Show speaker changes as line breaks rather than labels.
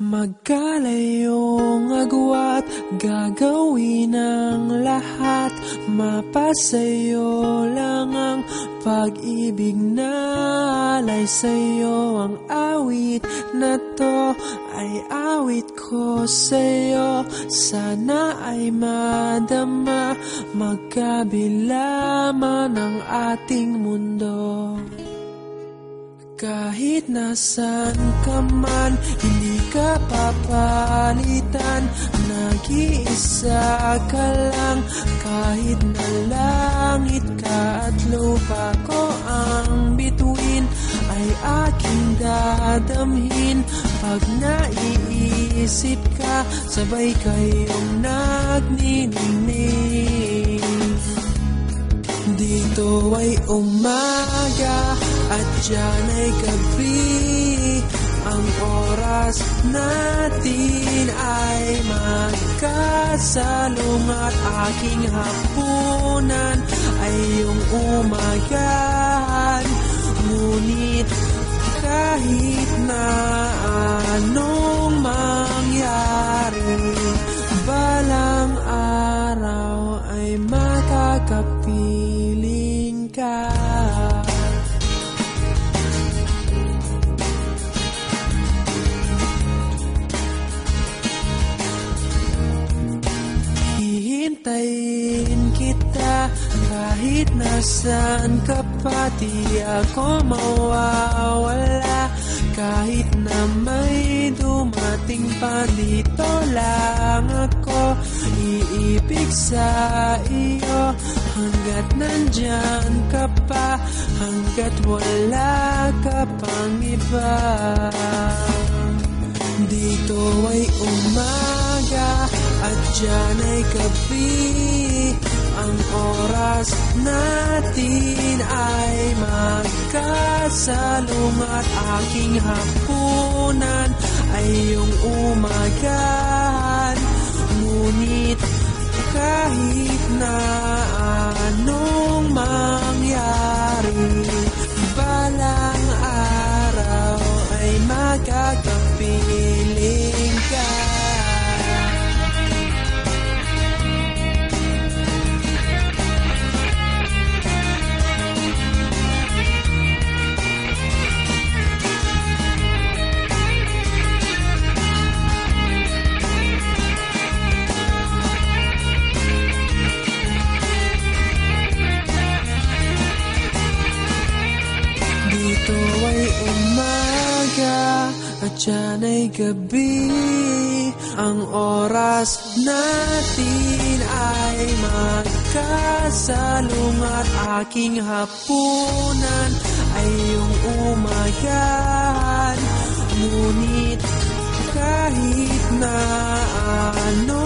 Magkalayong agwat, gagawin ang lahat. Mapasayo lang ang pag-ibig na alay sa'yo. Ang awit na to ay awit ko sa'yo. Sana ay madama, magkabila man ang ating mundo. Kahit nasan ka man, hindi ka papalitan. Nag-iisa ka lang, kahit na langit ka at lupa ko ang bituin, ay aking dadamhin. Pag naiisip ka, sabay kayong nagniningning. Dito ay umaga at diyan ay gabi. Ang oras natin ay magkasalong at aking hapunan ay iyong umagahan. Ngunit kahit na anong mangyari, balang araw ay makakapiling ka. Hihintayin kita kahit nasaan ka pa. Di ako mawawala kahit na may dumating pa. Dito lang ako iibig sa iyo hanggat nandyan ka pa, hanggat wala ka pang iba. Dito ay umaga at diyan ay gabi. Ang oras natin ay magkasalong at aking hapunan ay iyong umagahan. Ngunit kahit na anong mangyari, balang araw ay magkakapiling ka. Dito ay umaga at diyan ay gabi. Ang oras natin ay magkasalong at aking hapunan ay iyong umagahan. Ngunit kahit na ano